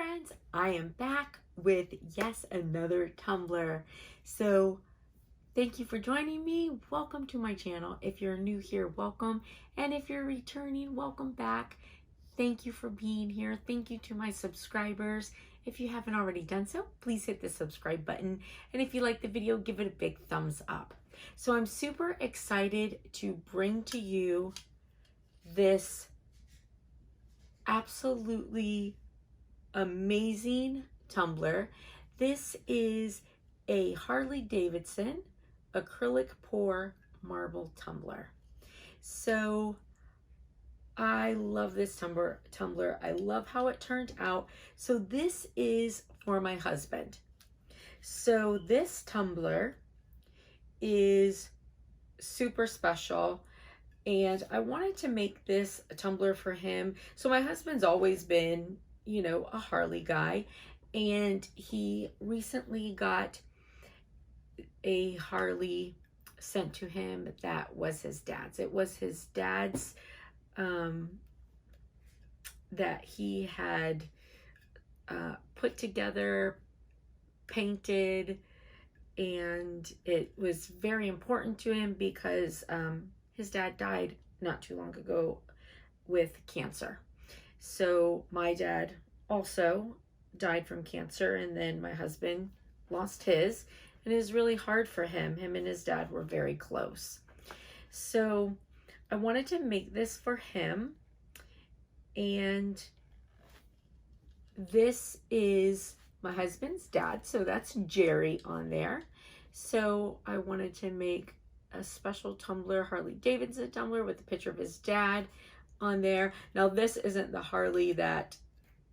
friends, I am back with yes another tumbler. So thank you for joining me. Welcome to my channel. If you're new here, welcome, and if you're returning, welcome back. Thank you for being here. Thank you to my subscribers. If you haven't already done so, please hit the subscribe button, and if you like the video, give it a big thumbs up. So I'm super excited to bring to you this absolutely amazing tumbler. This is a Harley Davidson acrylic pour marble tumbler. So I love this tumbler. I love how it turned out. So this is for my husband. So this tumbler is super special, and I wanted to make this a tumbler for him. So my husband's always been, you know, a Harley guy, and he recently got a Harley sent to him that was his dad's. It was his dad's that he had put together, painted, and it was very important to him because his dad died not too long ago with cancer. So my dad also died from cancer, and then my husband lost his, and it was really hard for him. Him and his dad were very close. So I wanted to make this for him, and this is my husband's dad, so that's Jerry on there. So I wanted to make a special tumbler, Harley Davidson tumbler, with a picture of his dad on there. Now this isn't the Harley that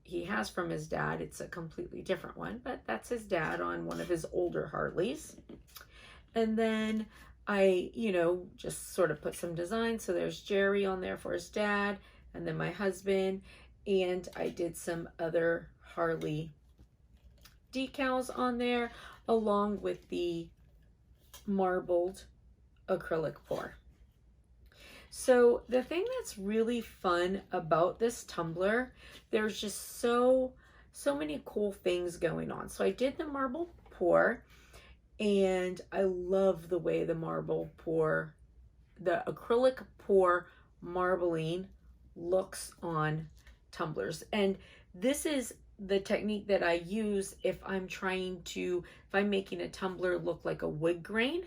he has from his dad, it's a completely different one, but that's his dad on one of his older Harleys. And then I, you know, just sort of put some design. So there's Jerry on there for his dad, and then my husband, and I did some other Harley decals on there along with the marbled acrylic pour. So the thing that's really fun about this tumbler, there's just so many cool things going on. So I did the marble pour, and I love the way the marble pour, the acrylic pour marbling looks on tumblers. And this is the technique that I use if I'm making a tumbler look like a wood grain.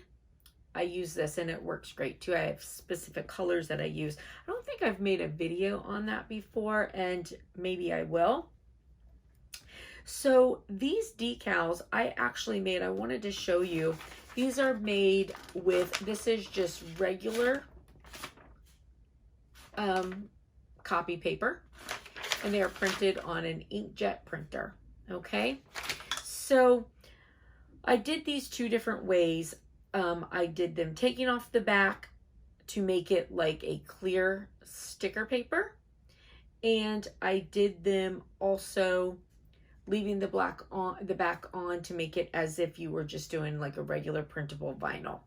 I use this, and it works great too. I have specific colors that I use. I don't think I've made a video on that before, and maybe I will. So these decals I actually made, I wanted to show you. These are made with, this is just regular copy paper, and they are printed on an inkjet printer. Okay, so I did these two different ways. I did them taking off the back to make it like a clear sticker paper, and I did them also leaving the back on to make it as if you were just doing like a regular printable vinyl.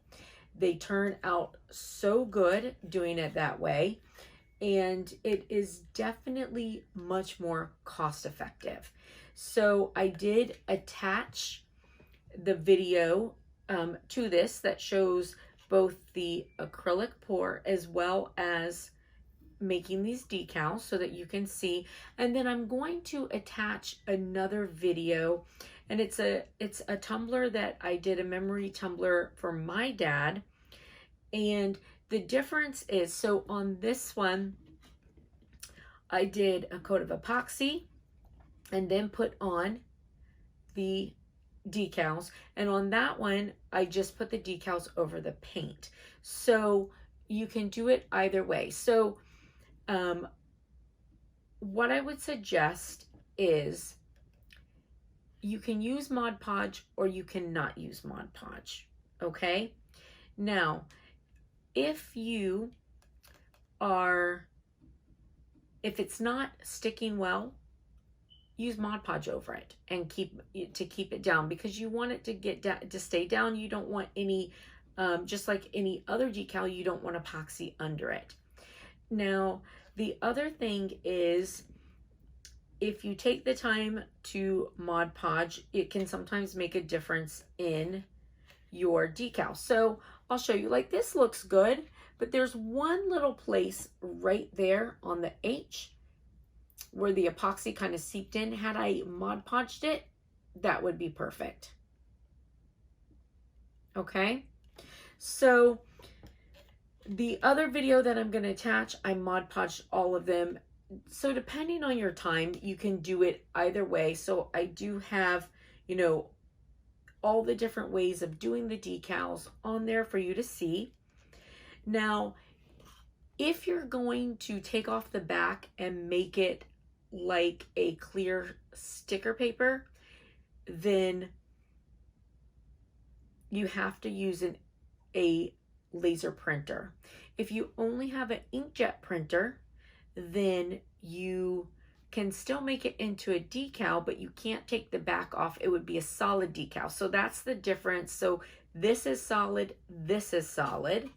They turn out so good doing it that way, and it is definitely much more cost effective. So I did attach the video to this that shows both the acrylic pour as well as making these decals so that you can see. And then I'm going to attach another video, and it's a tumbler that I did, a memory tumbler for my dad. And the difference is, so on this one I did a coat of epoxy and then put on the decals, and on that one I just put the decals over the paint. So you can do it either way. So what I would suggest is you can use Mod Podge or you cannot use Mod Podge. Okay, now if it's not sticking well, use Mod Podge over it and keep it down, because you want it to stay down. You don't want any, just like any other decal, you don't want epoxy under it. Now, the other thing is if you take the time to Mod Podge, it can sometimes make a difference in your decal. So I'll show you, like this looks good, but there's one little place right there on the H where the epoxy kind of seeped in. Had I Mod Podged it, that would be perfect. Okay, so the other video that I'm going to attach, I Mod Podged all of them. So depending on your time, you can do it either way. So I do have, you know, all the different ways of doing the decals on there for you to see. Now, if you're going to take off the back and make it like a clear sticker paper, then you have to use a laser printer. If you only have an inkjet printer, then you can still make it into a decal, but you can't take the back off. It would be a solid decal. So that's the difference. So this is solid, this is solid,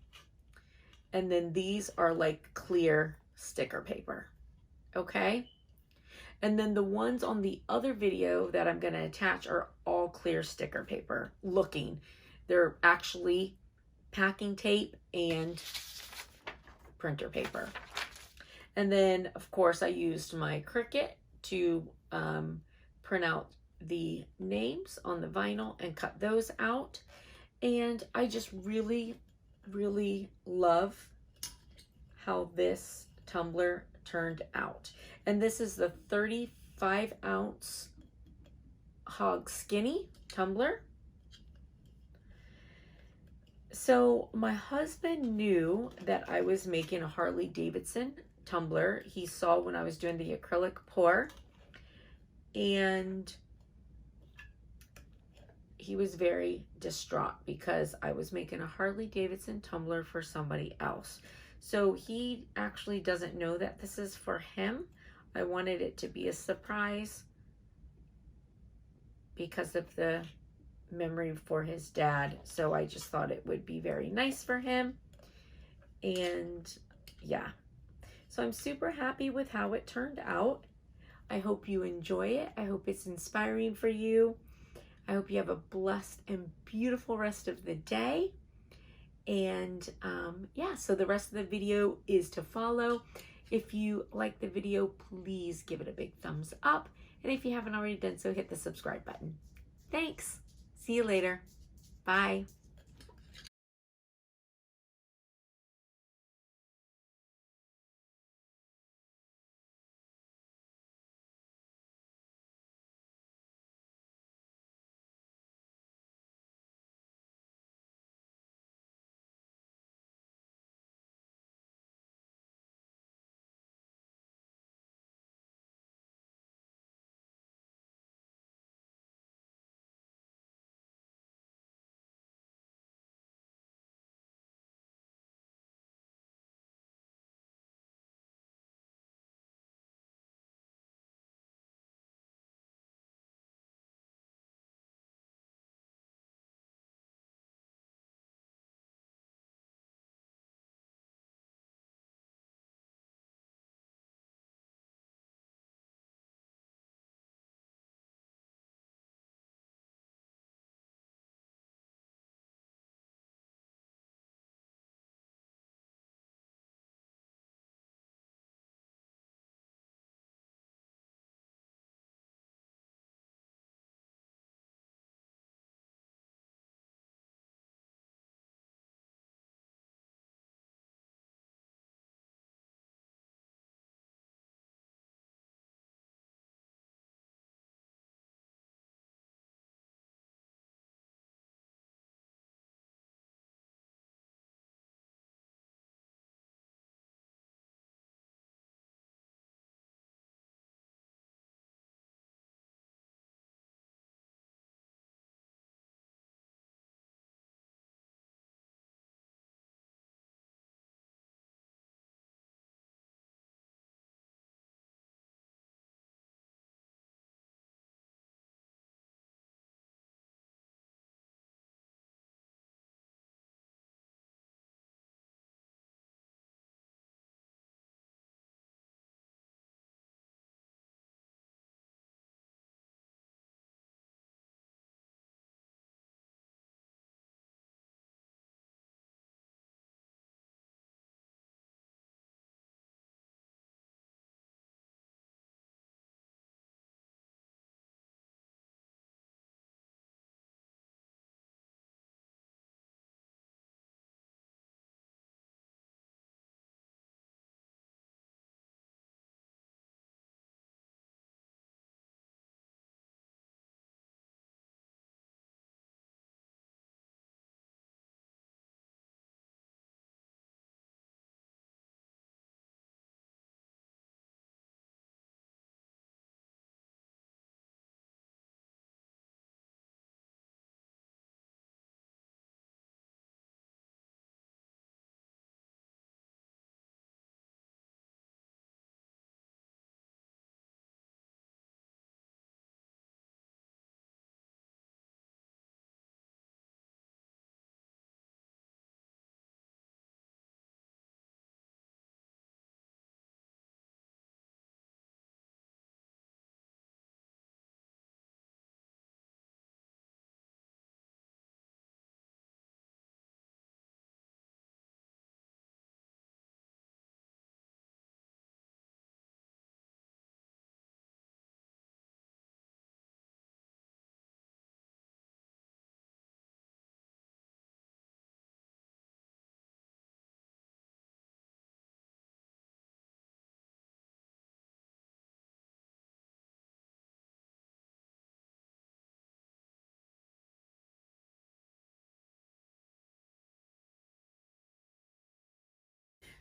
and then these are like clear sticker paper. Okay, and then the ones on the other video that I'm going to attach are all clear sticker paper looking. They're actually packing tape and printer paper. And then, of course, I used my Cricut to print out the names on the vinyl and cut those out. And I just really, really love how this tumbler turned out. And this is the 35-ounce Hog Skinny tumbler. So my husband knew that I was making a Harley Davidson tumbler. He saw when I was doing the acrylic pour, and he was very distraught because I was making a Harley Davidson tumbler for somebody else. So he actually doesn't know that this is for him. I wanted it to be a surprise because of the memory for his dad. So I just thought it would be very nice for him. And yeah, so I'm super happy with how it turned out. I hope you enjoy it. I hope it's inspiring for you. I hope you have a blessed and beautiful rest of the day. And yeah, so the rest of the video is to follow. If you like the video, please give it a big thumbs up. And if you haven't already done so, hit the subscribe button. Thanks. See you later. Bye.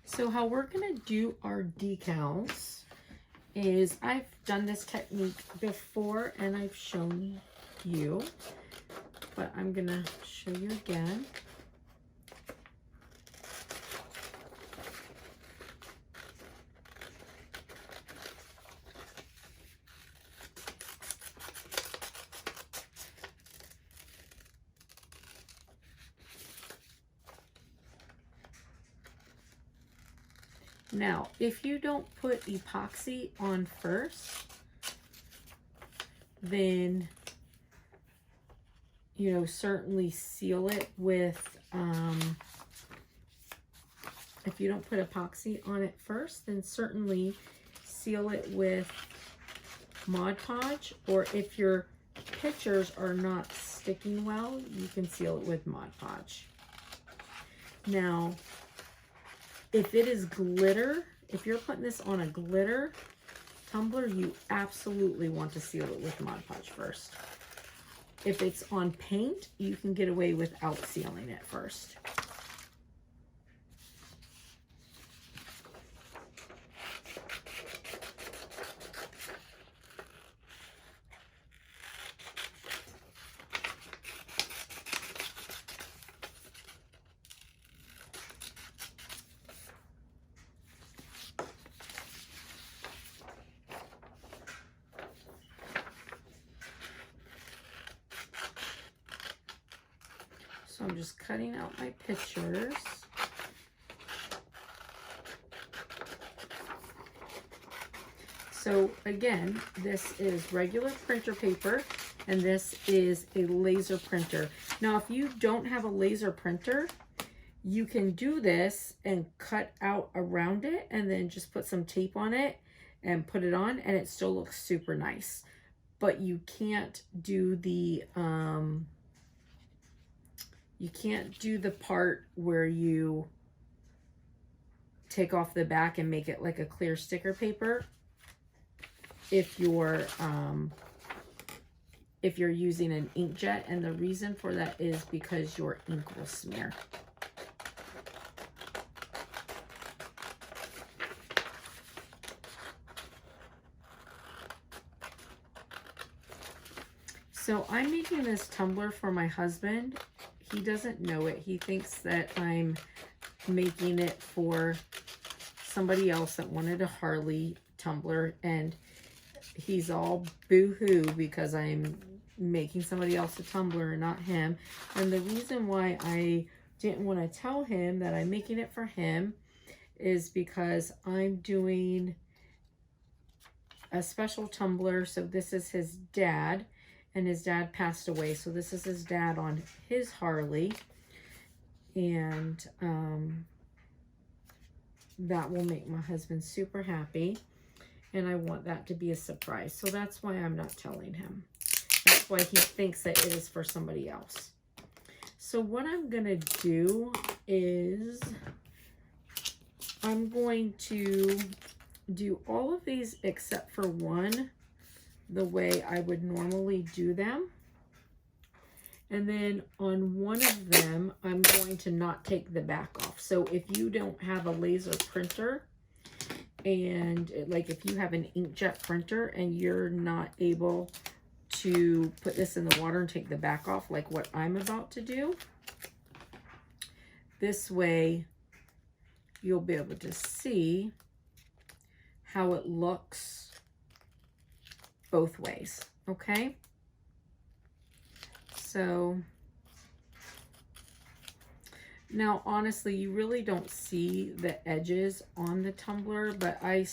So how we're going to do our decals is, I've done this technique before and I've shown you, but I'm going to show you again. Now, if you don't put epoxy on first, then, you know, certainly seal it with, if you don't put epoxy on it first, then certainly seal it with Mod Podge, or if your pictures are not sticking well, you can seal it with Mod Podge. Now, if it is glitter, if you're putting this on a glitter tumbler, you absolutely want to seal it with Mod Podge first. If it's on paint, you can get away without sealing it first. So I'm just cutting out my pictures. So again, this is regular printer paper and this is a laser printer. Now, if you don't have a laser printer, you can do this and cut out around it and then just put some tape on it and put it on, and it still looks super nice. But you can't do the part where you take off the back and make it like a clear sticker paper if you're using an inkjet, and the reason for that is because your ink will smear. So I'm making this tumbler for my husband. He doesn't know it. He thinks that I'm making it for somebody else that wanted a Harley tumbler, and he's all boo-hoo because I'm making somebody else a tumbler and not him. And the reason why I didn't want to tell him that I'm making it for him is because I'm doing a special tumbler. So this is his dad, and his dad passed away. So this is his dad on his Harley. And that will make my husband super happy. And I want that to be a surprise. So that's why I'm not telling him. That's why he thinks that it is for somebody else. So what I'm going to do is I'm going to do all of these except for one the way I would normally do them. And then on one of them, I'm going to not take the back off. So if you don't have a laser printer, and like if you have an inkjet printer and you're not able to put this in the water and take the back off like what I'm about to do, this way you'll be able to see how it looks both ways, okay? So now honestly, you really don't see the edges on the tumbler, but I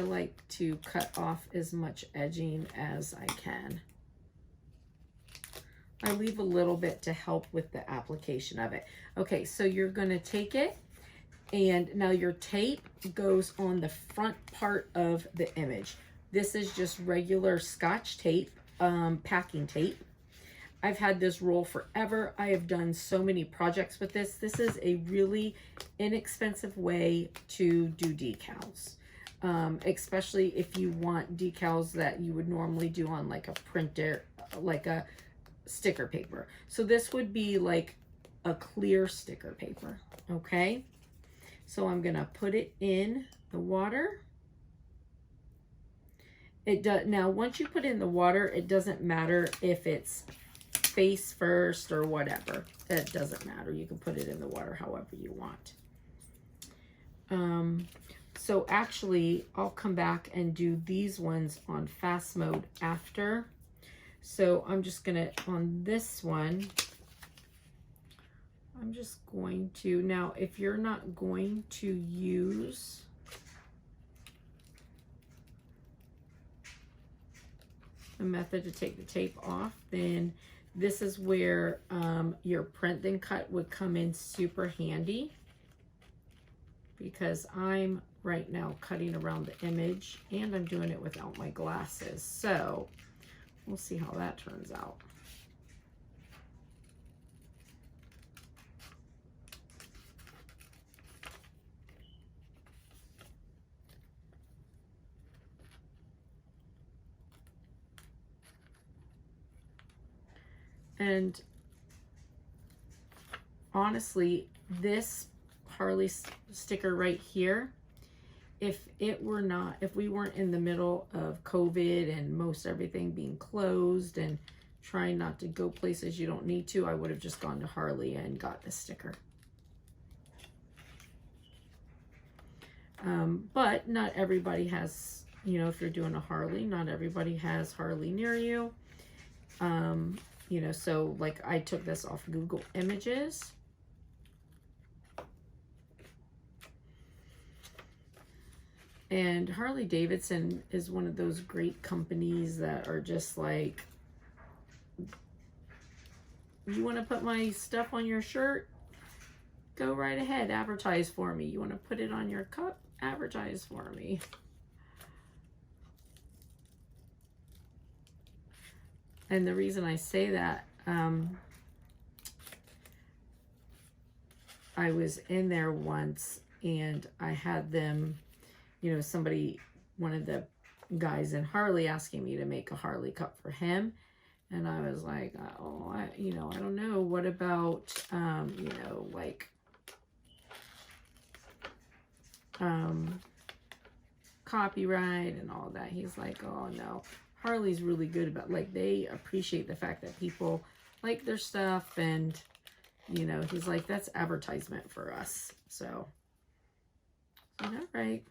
like to cut off as much edging as I can. I leave a little bit to help with the application of it. Okay, so you're gonna take it, and now your tape goes on the front part of the image. This is just regular Scotch tape, packing tape. I've had this roll forever. I have done so many projects with this. This is a really inexpensive way to do decals, especially if you want decals that you would normally do on like a printer, like a sticker paper. So this would be like a clear sticker paper, okay? So I'm going to put it in the water. It does, now once you put it in the water, it doesn't matter if it's face first or whatever. It doesn't matter. You can put it in the water however you want. So actually, I'll come back and do these ones on fast mode after. So I'm just gonna, on this one, I'm just going to, now if you're not going to use a method to take the tape off, then this is where your print then cut would come in super handy, because I'm right now cutting around the image and I'm doing it without my glasses. So we'll see how that turns out. And honestly, this Harley sticker right here, if we weren't in the middle of COVID and most everything being closed and trying not to go places you don't need to, I would have just gone to Harley and got this sticker. But not everybody has, you know, if you're doing a Harley, not everybody has Harley near you. You know, so like I took this off Google Images. And Harley Davidson is one of those great companies that are just like, you want to put my stuff on your shirt? Go right ahead, advertise for me. You want to put it on your cup? Advertise for me. And the reason I say that, I was in there once and I had them, you know, somebody, one of the guys in Harley asking me to make a Harley cup for him. And I was like, oh, I don't know. What about, you know, like, copyright and all that. He's like, oh no, Harley's really good about, like, they appreciate the fact that people like their stuff, and you know, he's like, that's advertisement for us. So all right.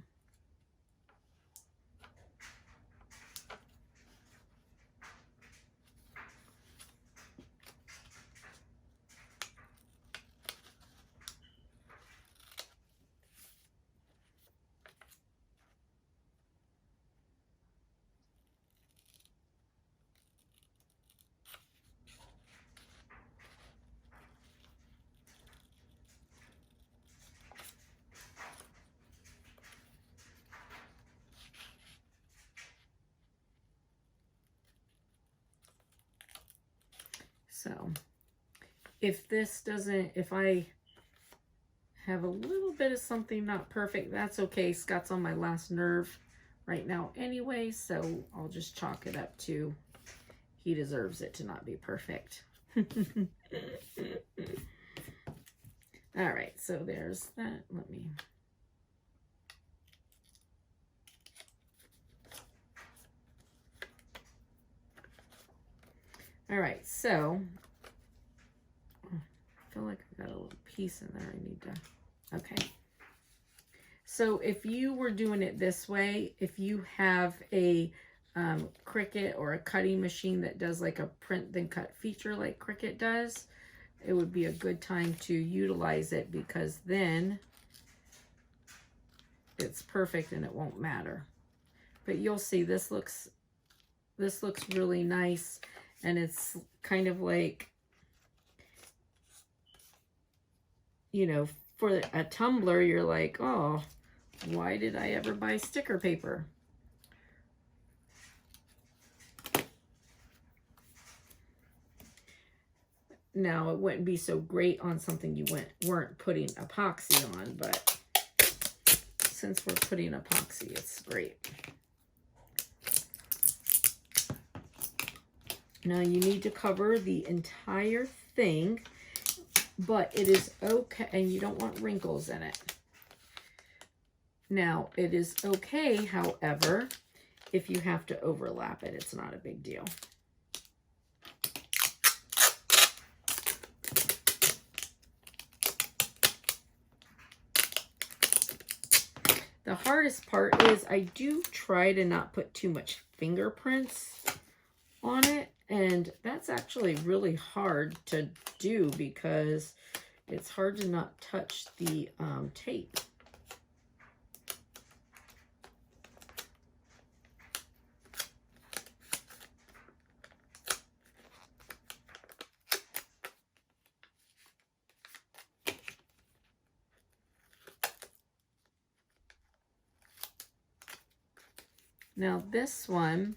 So if this doesn't, if I have a little bit of something not perfect, that's okay. Scott's on my last nerve right now anyway, so I'll just chalk it up to he deserves it to not be perfect. All right, so there's that. Let me... All right, so I feel like I got a little piece in there I need to, okay. So if you were doing it this way, if you have a Cricut or a cutting machine that does like a print then cut feature like Cricut does, it would be a good time to utilize it, because then it's perfect and it won't matter. But you'll see this looks really nice. And it's kind of like, you know, for a tumbler, you're like, oh, why did I ever buy sticker paper? Now, it wouldn't be so great on something you weren't putting epoxy on, but since we're putting epoxy, it's great. Now you need to cover the entire thing, but it is okay, and you don't want wrinkles in it. Now, it is okay, however, if you have to overlap it. It's not a big deal. The hardest part is I do try to not put too much fingerprints on it, and that's actually really hard to do because it's hard to not touch the tape. Now this one,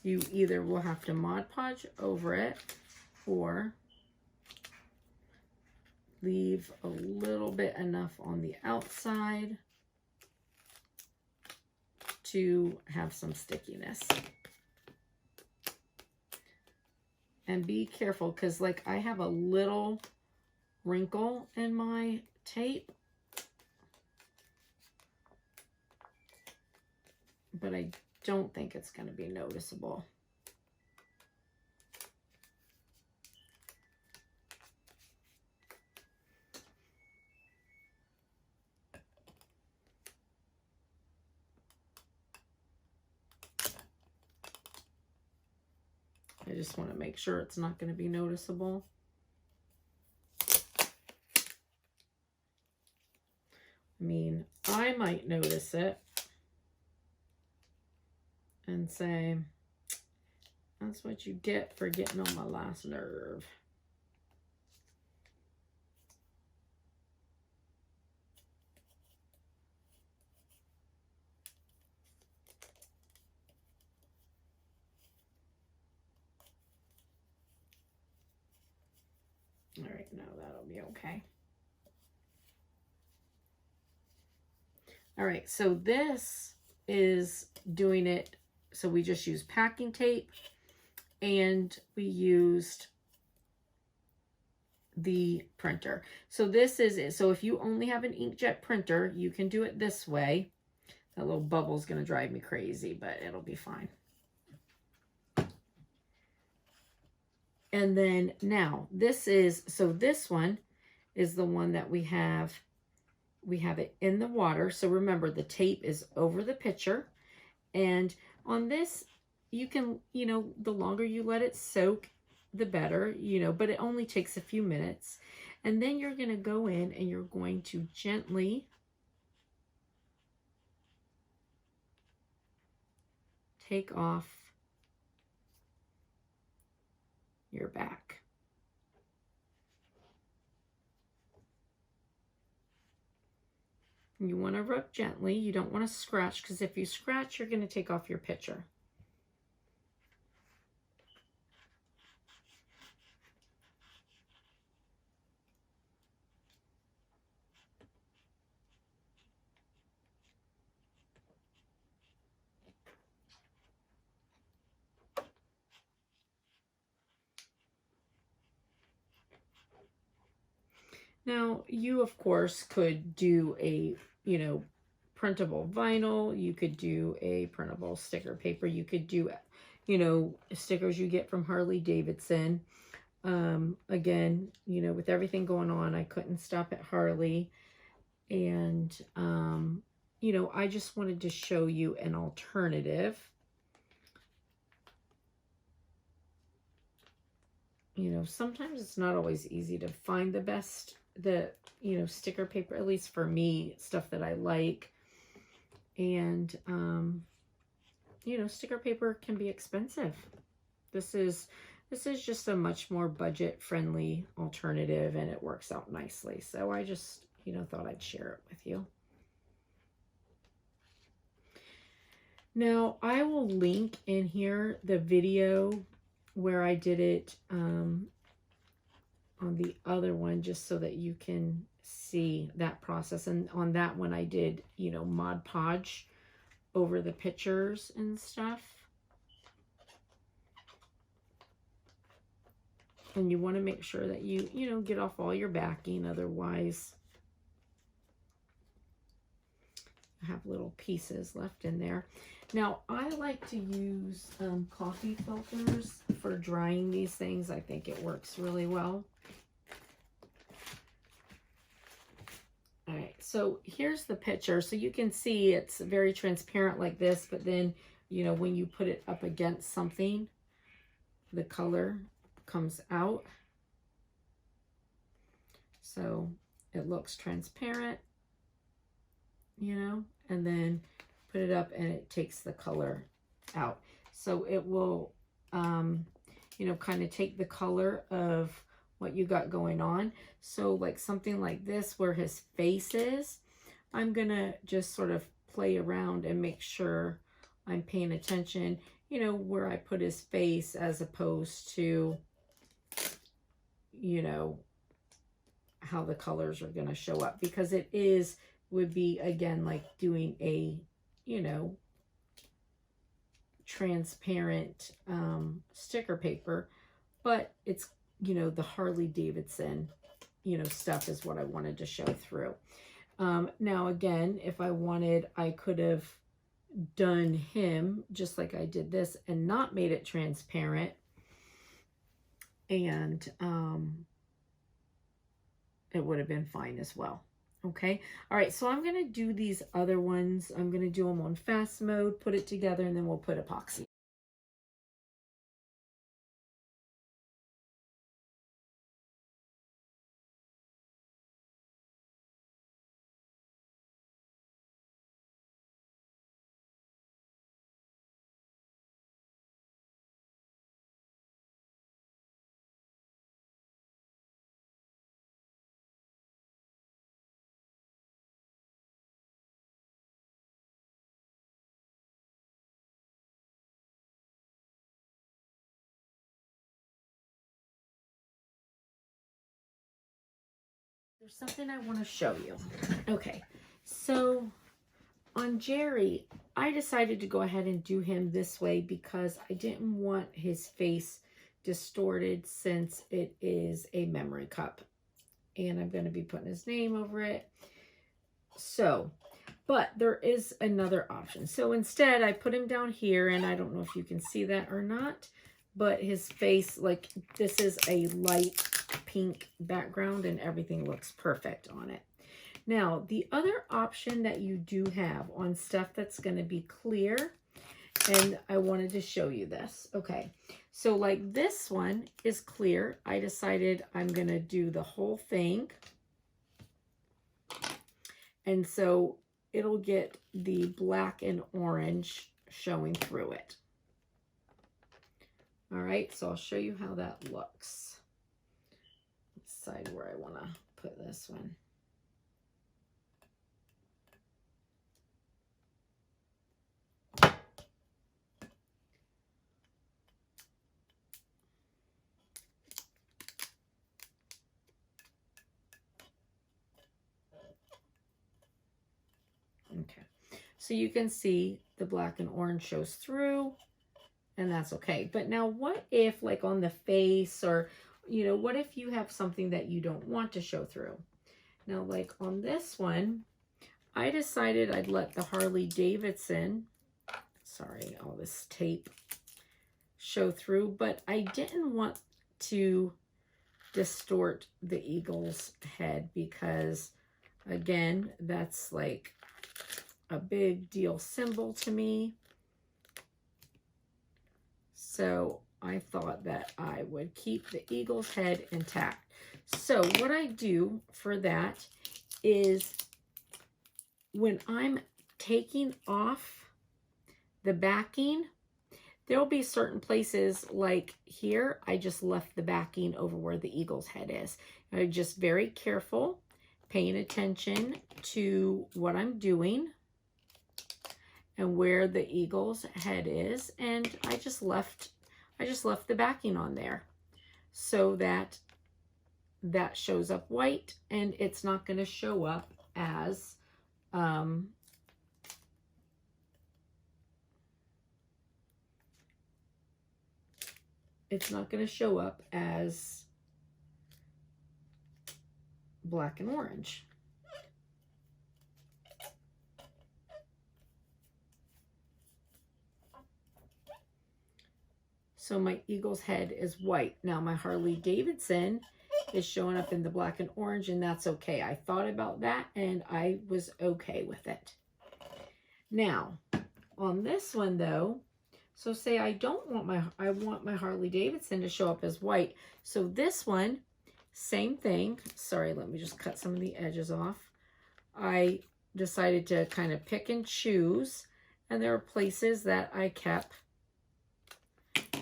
you either will have to Mod Podge over it or leave a little bit enough on the outside to have some stickiness. And be careful, because like I have a little wrinkle in my tape, but I don't think it's going to be noticeable. I just want to make sure it's not going to be noticeable. I mean, I might notice it and say, that's what you get for getting on my last nerve. All right, now that'll be okay. All right, so this is doing it. So we just used packing tape and we used the printer. So this is it. So if you only have an inkjet printer, you can do it this way. That little bubble is going to drive me crazy, but it'll be fine. And then now this is, so this one is the one that we have it in the water. So remember, the tape is over the picture. And on this, you can, you know, the longer you let it soak, the better, you know, but it only takes a few minutes. And then you're going to go in and you're going to gently take off your back. You want to rub gently. You don't want to scratch, because if you scratch, you're going to take off your picture. Now, you, of course, could do a, you know, printable vinyl. You could do a printable sticker paper. You could do, you know, stickers you get from Harley Davidson. Again, you know, with everything going on, I couldn't stop at Harley. And, you know, I just wanted to show you an alternative. You know, sometimes it's not always easy to find the best, you know, sticker paper, at least for me, stuff that I like. And, you know, sticker paper can be expensive. This is just a much more budget-friendly alternative, and it works out nicely. So I just, you know, thought I'd share it with you. Now, I will link in here the video where I did it on the other one, just so that you can see that process. And on that one, I did, you know, Mod Podge over the pictures and stuff. And you want to make sure that you know, get off all your backing. Otherwise, have little pieces left in there. Now, I like to use coffee filters for drying these things. I think it works really well. All right, so here's the picture. So you can see it's very transparent like this, but then, you know, when you put it up against something, the color comes out. So it looks transparent, you know, and then put it up and it takes the color out. So it will, you know, kind of take the color of what you got going on. So like something like this where his face is, I'm gonna just sort of play around and make sure I'm paying attention, you know, where I put his face as opposed to, you know, how the colors are gonna show up, because it would be again like doing a, you know, transparent sticker paper, but it's, you know, the Harley Davidson, you know, stuff is what I wanted to show through. Now again, if I wanted, I could have done him just like I did this and not made it transparent, and it would have been fine as well. Okay. All right. So I'm going to do these other ones. I'm going to do them on fast mode, put it together, and then we'll put epoxy. There's something I want to show you. Okay, so on Jerry, I decided to go ahead and do him this way because I didn't want his face distorted, since it is a memory cup. And I'm going to be putting his name over it. So, but there is another option. So instead, I put him down here, and I don't know if you can see that or not, but his face, like, this is a light pink background and everything looks perfect on it. Now, the other option that you do have on stuff that's going to be clear, and I wanted to show you this. Okay, so like this one is clear. I decided I'm going to do the whole thing. And so it'll get the black and orange showing through it. All right, so I'll show you how that looks. Let's decide where I want to put this one. Okay, so you can see the black and orange shows through, and that's okay. But now what if, like on the face, or, you know, what if you have something that you don't want to show through? Now, like on this one, I decided I'd let the Harley Davidson, sorry, all this tape, show through, but I didn't want to distort the eagle's head because, again, that's like a big deal symbol to me. So I thought that I would keep the eagle's head intact. So what I do for that is, when I'm taking off the backing, there will be certain places like here, I just left the backing over where the eagle's head is. I'm just very careful, paying attention to what I'm doing and where the eagle's head is. And I just left the backing on there so that that shows up white, and it's not going to show up as it's not going to show up as black and orange. So my eagle's head is white. Now my Harley Davidson is showing up in the black and orange, and that's okay. I thought about that and I was okay with it. Now, on this one though, so say I want my Harley Davidson to show up as white. So this one, same thing. Sorry, let me just cut some of the edges off. I decided to kind of pick and choose, and there are places that I kept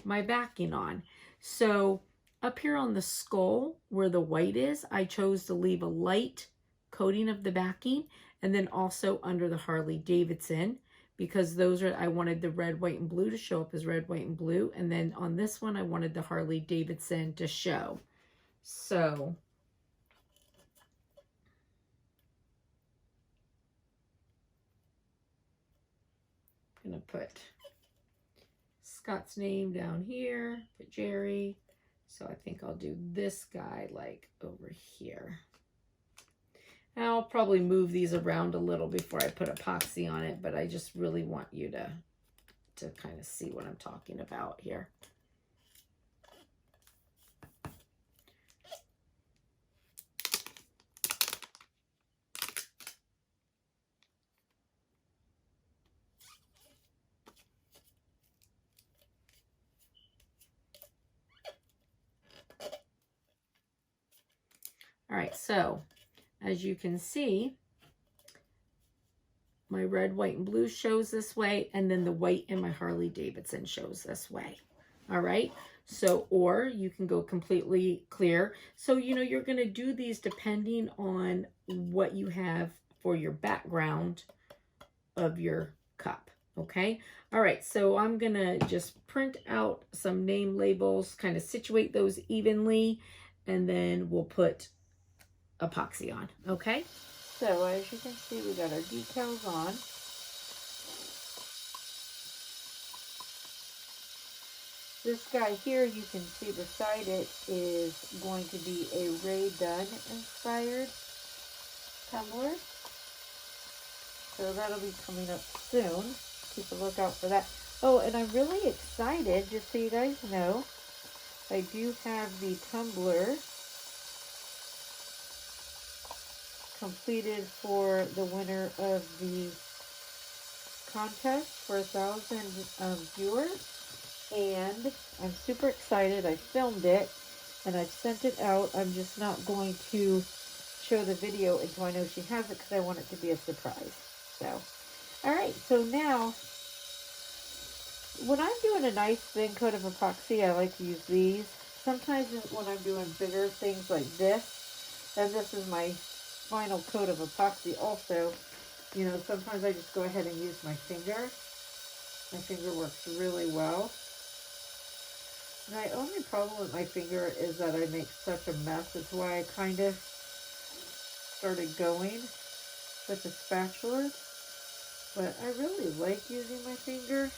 my backing on. So up here on the skull where the white is, I chose to leave a light coating of the backing, and then also under the Harley Davidson, because those are, I wanted the red, white, and blue to show up as red, white, and blue. And then on this one, I wanted the Harley Davidson to show. So I'm gonna put Scott's name down here, put Jerry. So I think I'll do this guy like over here. I'll probably move these around a little before I put epoxy on it, but I just really want you to kind of see what I'm talking about here. All right, so as you can see, my red, white, and blue shows this way, and then the white in my Harley Davidson shows this way. All right, so, or you can go completely clear. So, you know, you're going to do these depending on what you have for your background of your cup. Okay, all right, so I'm going to just print out some name labels, kind of situate those evenly, and then we'll put epoxy on. Okay, so as you can see, we got our decals on. This guy here, you can see beside it is going to be a Ray Dunn inspired tumbler. So that'll be coming up soon. Keep a lookout for that. Oh, and I'm really excited, just so you guys know, I do have the tumbler completed for the winner of the contest for 1,000 viewers, and I'm super excited. I filmed it and I've sent it out. I'm just not going to show the video until I know she has it because I want it to be a surprise. So, all right, so now when I'm doing a nice thin coat of epoxy, I like to use these. Sometimes when I'm doing bigger things like this, and this is my final coat of epoxy also, you know, sometimes I just go ahead and use my finger. My finger works really well. My only problem with my finger is that I make such a mess. That's why I kind of started going with the spatula. But I really like using my finger.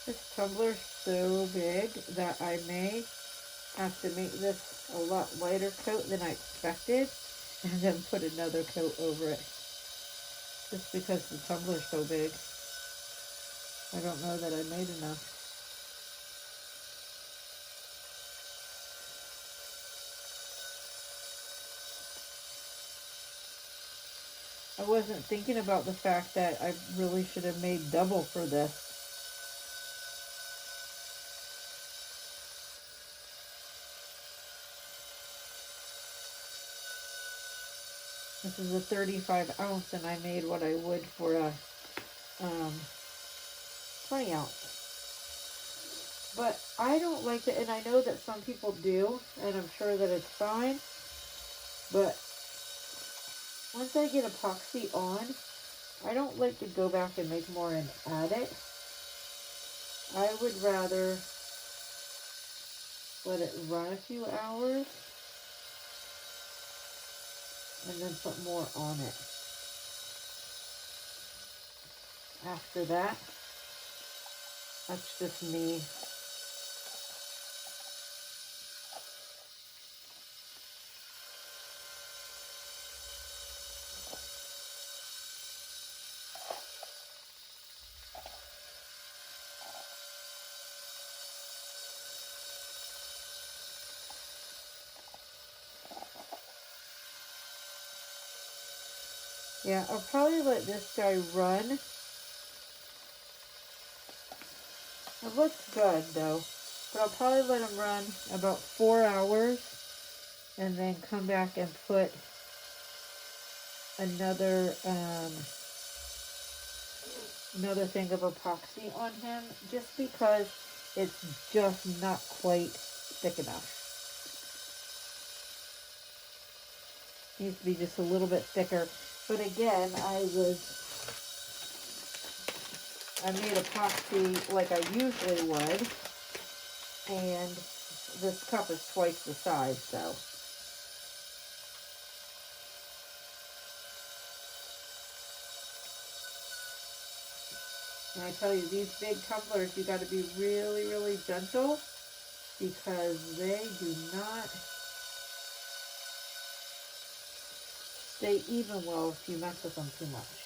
This tumbler's so big that I may have to make this a lot lighter coat than I expected and then put another coat over it. Just because the tumbler's so big. I don't know that I made enough. I wasn't thinking about the fact that I really should have made double for this. This is a 35 ounce, and I made what I would for a 20 ounce. But I don't like it, and I know that some people do, and I'm sure that it's fine. But once I get epoxy on, I don't like to go back and make more and add it. I would rather let it run a few hours and then put more on it. After that, that's just me. Yeah, I'll probably let this guy run. It looks good though, but I'll probably let him run about 4 hours and then come back and put another thing of epoxy on him, just because it's just not quite thick enough. Needs to be just a little bit thicker. But again, I made epoxy like I usually would, and this cup is twice the size, so. And I tell you, these big tumblers, you got to be really, really gentle, because they do not stay even well if you mess with them too much.